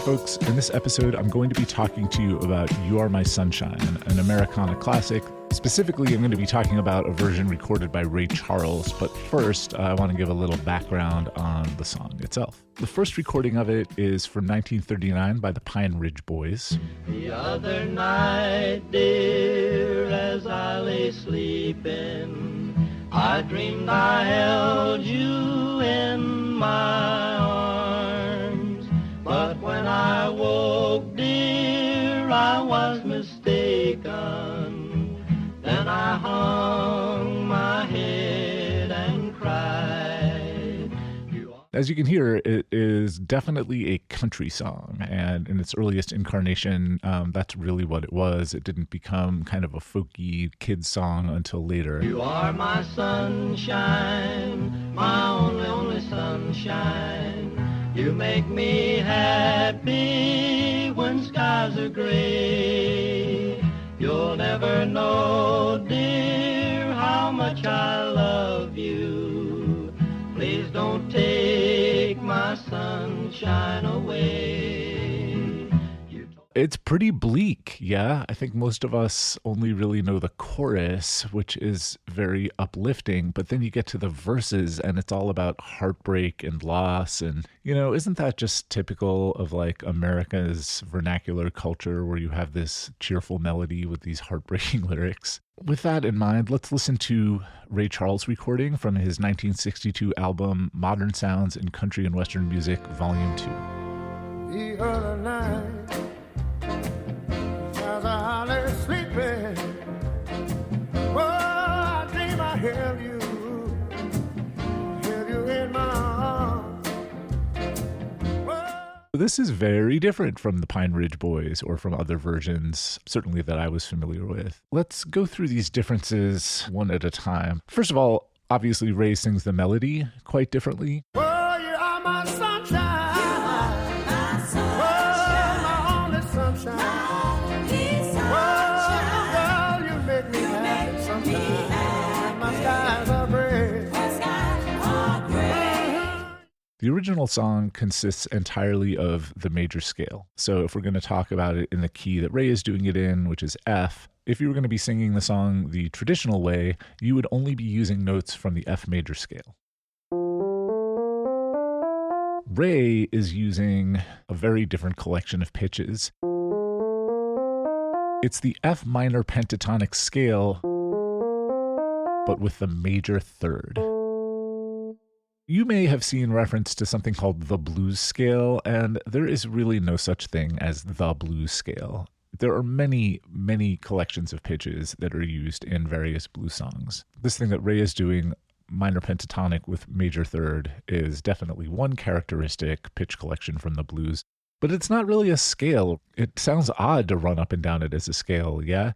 folks. In this episode, I'm going to be talking to you about You Are My Sunshine, an Americana classic. Specifically, I'm going to be talking about a version recorded by Ray Charles, but first, I want to give a little background on the song itself. The first recording of it is from 1939 by the Pine Ridge Boys. The other night, dear, as I lay sleeping, I dreamed I held you in my arms, but when I woke, dear, I was mistaken. Then I hung my head and cried. As you can hear, it is definitely a country song, and in its earliest incarnation, that's really what it was. It didn't become kind of a folky kid song until later. You are my sunshine, my only sunshine. You make me happy when skies are gray. You'll never know, dear, how much I love you. Please don't take my sunshine away. It's pretty bleak, yeah. I think most of us only really know the chorus, which is very uplifting, but then you get to the verses and it's all about heartbreak and loss. And, isn't that just typical of like America's vernacular culture where you have this cheerful melody with these heartbreaking lyrics? With that in mind, let's listen to Ray Charles' recording from his 1962 album, Modern Sounds in Country and Western Music, Volume 2. The other night, as I lay sleeping, I dream I held you in my arms. This is very different from the Pine Ridge Boys or from other versions, certainly that I was familiar with. Let's go through these differences one at a time. First of all, obviously Ray sings the melody quite differently. You are my sunshine. The original song consists entirely of the major scale. So if we're going to talk about it in the key that Ray is doing it in, which is F, if you were going to be singing the song the traditional way, you would only be using notes from the F major scale. Ray is using a very different collection of pitches. It's the F minor pentatonic scale, but with the major third. You may have seen reference to something called the blues scale, and there is really no such thing as the blues scale. There are many, many collections of pitches that are used in various blues songs. This thing that Ray is doing, minor pentatonic with major third, is definitely one characteristic pitch collection from the blues, but it's not really a scale. It sounds odd to run up and down it as a scale, yeah?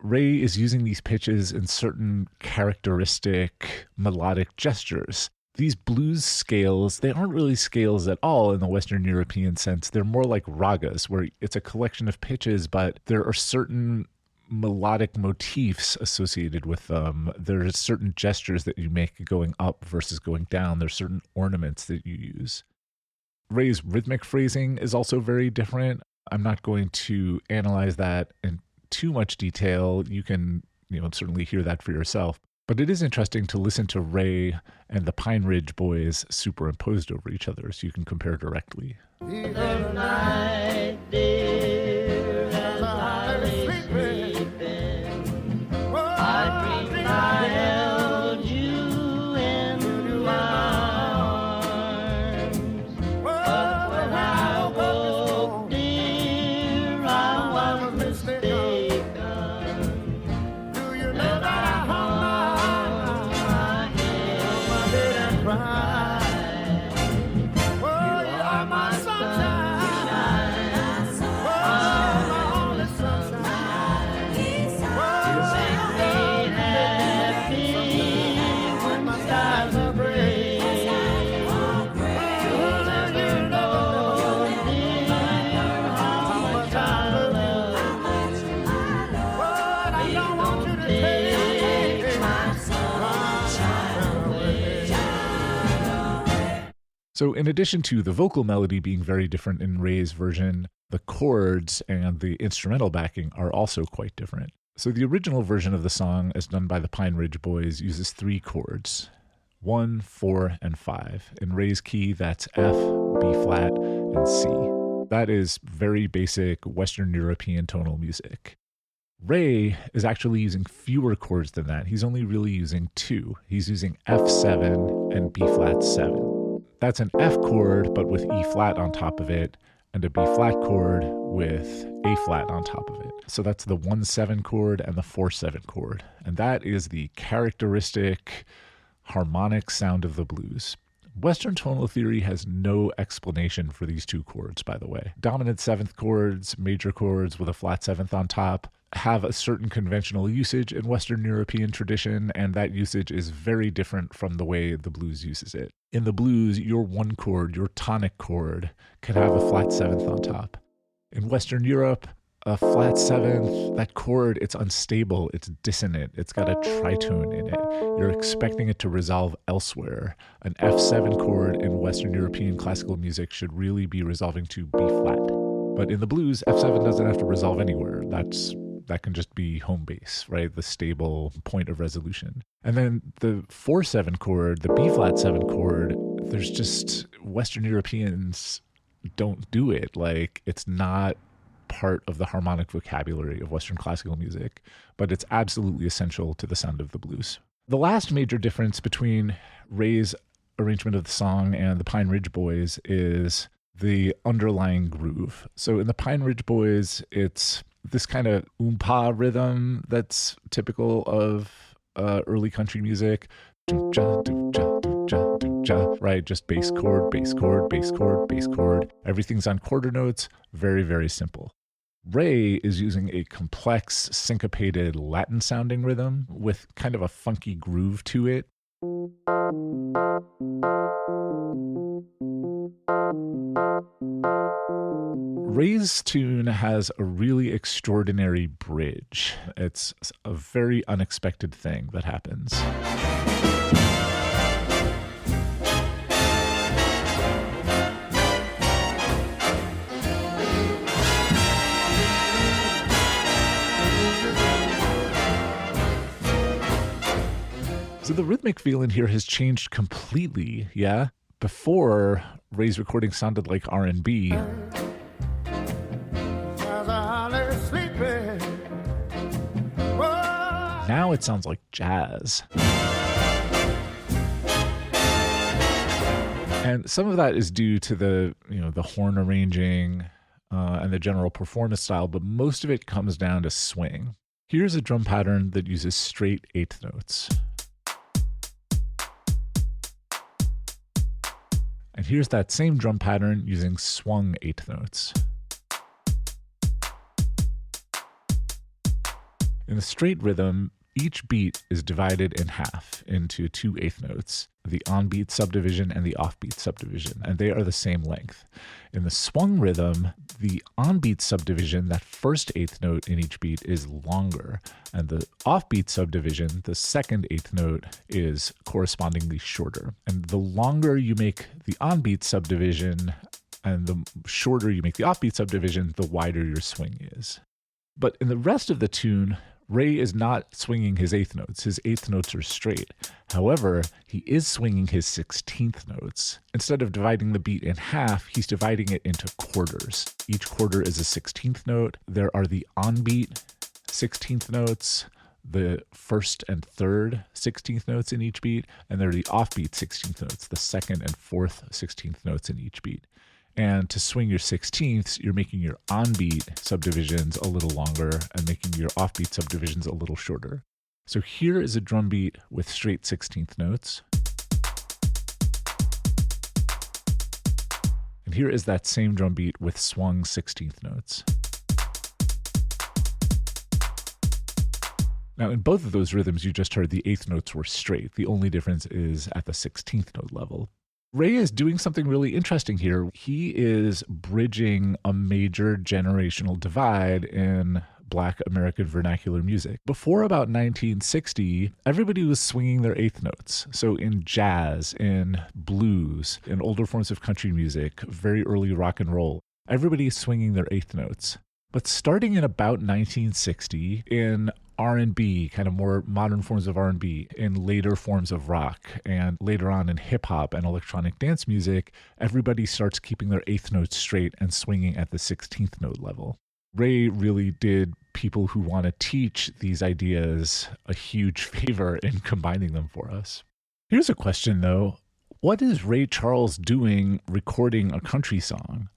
Ray is using these pitches in certain characteristic melodic gestures. These blues scales, they aren't really scales at all in the Western European sense. They're more like ragas, where it's a collection of pitches, but there are certain melodic motifs associated with them. There's certain gestures that you make going up versus going down. There's certain ornaments that you use. Ray's rhythmic phrasing is also very different. I'm not going to analyze that in too much detail. You can, certainly hear that for yourself. But it is interesting to listen to Ray and the Pine Ridge Boys superimposed over each other so you can compare directly. The other night, dear, as I lay sleeping, I dreamed I held you in my arms. But when I woke, dear, I was mistaken. Then I hung my head and cried. You are my sunshine. So in addition to the vocal melody being very different in Ray's version, the chords and the instrumental backing are also quite different. So the original version of the song, as done by the Pine Ridge Boys, uses 3 chords, 1, 4, and 5. In Ray's key, that's F, B flat, and C. That is very basic Western European tonal music. Ray is actually using fewer chords than that. He's only really using 2. He's using F7 and B flat 7. That's an F chord, but with E flat on top of it, and a B flat chord with A flat on top of it. So that's the 1-7 chord and the 4-7 chord. And that is the characteristic harmonic sound of the blues. Western tonal theory has no explanation for these 2 chords, by the way. Dominant 7th chords, major chords with a flat 7th on top, have a certain conventional usage in Western European tradition, and that usage is very different from the way the blues uses it. In the blues, your 1 chord, your tonic chord, can have a flat 7th on top. In Western Europe, a flat 7th, that chord, it's unstable, it's dissonant, it's got a tritone in it. You're expecting it to resolve elsewhere. An F7 chord in Western European classical music should really be resolving to B flat. But in the blues, F7 doesn't have to resolve anywhere. That can just be home base, right? The stable point of resolution. And then the 4-7 chord, the B flat 7 chord, there's just Western Europeans don't do it. Like, it's not part of the harmonic vocabulary of Western classical music, but it's absolutely essential to the sound of the blues. The last major difference between Ray's arrangement of the song and the Pine Ridge Boys is the underlying groove. So in the Pine Ridge Boys, it's this kind of oompa rhythm that's typical of early country music. Right? Just bass chord, bass chord, bass chord, bass chord. Everything's on quarter notes. Very, very simple. Ray is using a complex, syncopated Latin sounding rhythm with kind of a funky groove to it. Ray's tune has a really extraordinary bridge. It's a very unexpected thing that happens. So the rhythmic feel in here has changed completely, yeah? Before, Ray's recording sounded like R&B. Now it sounds like jazz. And some of that is due to the horn arranging and the general performance style, but most of it comes down to swing. Here's a drum pattern that uses straight 8th notes. And here's that same drum pattern using swung 8th notes. In the straight rhythm, each beat is divided in half into 2 8th notes, the on-beat subdivision and the off-beat subdivision, and they are the same length. In the swung rhythm, the on-beat subdivision, that first 8th note in each beat, is longer, and the off-beat subdivision, the second 8th note, is correspondingly shorter. And the longer you make the on-beat subdivision and the shorter you make the off-beat subdivision, the wider your swing is. But in the rest of the tune, Ray is not swinging his 8th notes. His 8th notes are straight. However, he is swinging his 16th notes. Instead of dividing the beat in half, he's dividing it into quarters. Each quarter is a 16th note. There are the on-beat 16th notes, the first and third 16th notes in each beat, and there are the off-beat 16th notes, the second and fourth 16th notes in each beat. And to swing your 16ths, you're making your on-beat subdivisions a little longer and making your off-beat subdivisions a little shorter. So here is a drum beat with straight 16th notes. And here is that same drum beat with swung 16th notes. Now, in both of those rhythms you just heard, the 8th notes were straight. The only difference is at the 16th note level. Ray is doing something really interesting here. He is bridging a major generational divide in Black American vernacular music. Before about 1960, everybody was swinging their eighth notes. So in jazz, in blues, in older forms of country music, very early rock and roll, everybody is swinging their eighth notes. But starting in about 1960, in R&B, kind of more modern forms of R&B, in later forms of rock, and later on in hip hop and electronic dance music, everybody starts keeping their eighth notes straight and swinging at the 16th note level. Ray really did people who want to teach these ideas a huge favor in combining them for us. Here's a question though. What is Ray Charles doing recording a country song?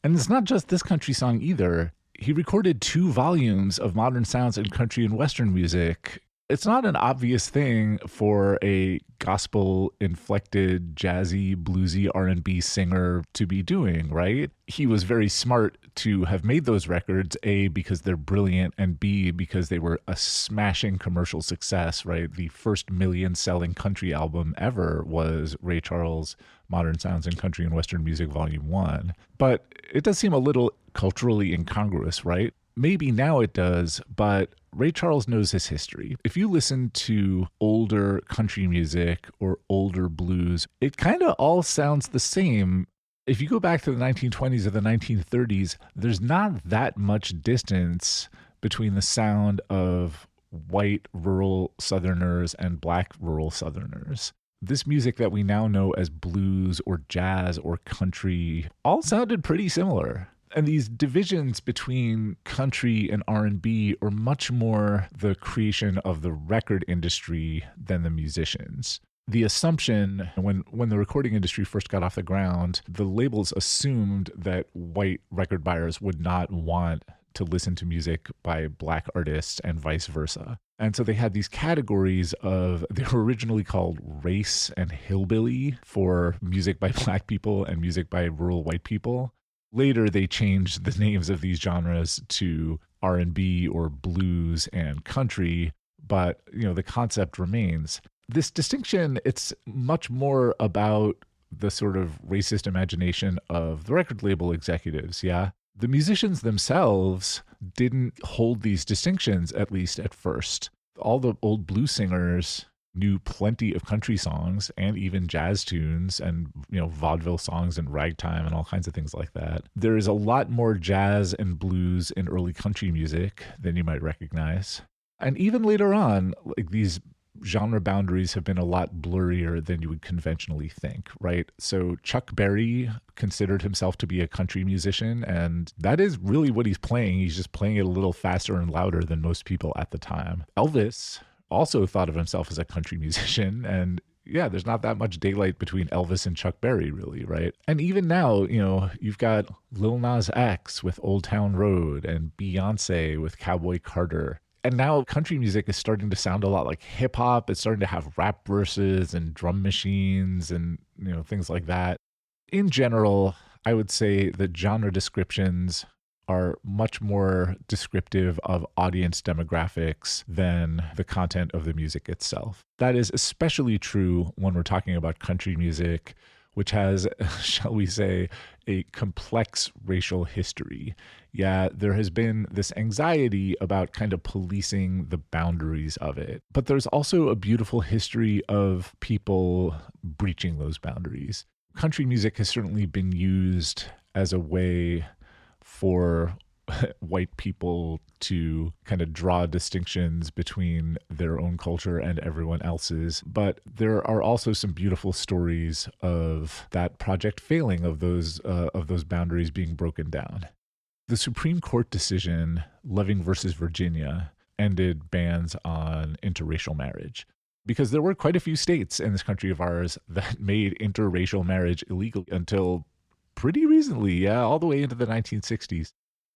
And it's not just this country song either. He recorded 2 volumes of modern sounds in country and Western music. It's not an obvious thing for a gospel-inflected, jazzy, bluesy R&B singer to be doing, right? He was very smart to have made those records, A, because they're brilliant, and B, because they were a smashing commercial success, right? The first million-selling country album ever was Ray Charles' Modern Sounds in Country and Western Music Volume 1. But it does seem a little culturally incongruous, right? Maybe now it does, but Ray Charles knows his history. If you listen to older country music or older blues, it kind of all sounds the same. If you go back to the 1920s or the 1930s, there's not that much distance between the sound of white rural Southerners and black rural Southerners. This music that we now know as blues or jazz or country all sounded pretty similar. And these divisions between country and R&B are much more the creation of the record industry than the musicians. The assumption, when the recording industry first got off the ground, the labels assumed that white record buyers would not want to listen to music by black artists and vice versa. And so they had these categories they were originally called race and hillbilly for music by black people and music by rural white people. Later, they changed the names of these genres to R&B or blues and country, but the concept remains. This distinction, it's much more about the sort of racist imagination of the record label executives, yeah? The musicians themselves didn't hold these distinctions, at least at first. All the old blues singers knew plenty of country songs and even jazz tunes and vaudeville songs and ragtime and all kinds of things like that. There is a lot more jazz and blues in early country music than you might recognize. And even later on, like these genre boundaries have been a lot blurrier than you would conventionally think, right? So Chuck Berry considered himself to be a country musician, and that is really what he's playing. He's just playing it a little faster and louder than most people at the time. Elvis also thought of himself as a country musician, and yeah, there's not that much daylight between Elvis and Chuck Berry, really, right? And even now, you've got Lil Nas X with Old Town Road and Beyonce with Cowboy Carter. And now country music is starting to sound a lot like hip hop. It's starting to have rap verses and drum machines and things like that. In general, I would say that genre descriptions are much more descriptive of audience demographics than the content of the music itself. That is especially true when we're talking about country music, which has, shall we say, a complex racial history. Yeah, there has been this anxiety about kind of policing the boundaries of it. But there's also a beautiful history of people breaching those boundaries. Country music has certainly been used as a way for white people to kind of draw distinctions between their own culture and everyone else's. But there are also some beautiful stories of that project failing, of those boundaries being broken down. The Supreme Court decision, Loving versus Virginia, ended bans on interracial marriage, because there were quite a few states in this country of ours that made interracial marriage illegal until pretty recently, yeah, all the way into the 1960s.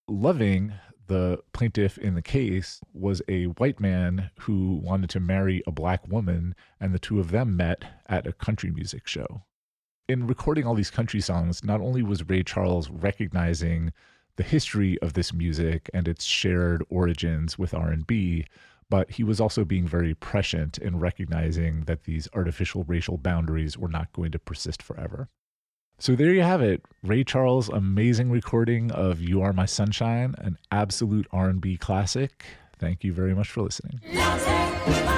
Loving, the plaintiff in the case, was a white man who wanted to marry a black woman, and the two of them met at a country music show. In recording all these country songs, not only was Ray Charles recognizing the history of this music and its shared origins with R&B, but he was also being very prescient in recognizing that these artificial racial boundaries were not going to persist forever. So there you have it. Ray Charles' amazing recording of You Are My Sunshine, an absolute R&B classic. Thank you very much for listening. Beyonce,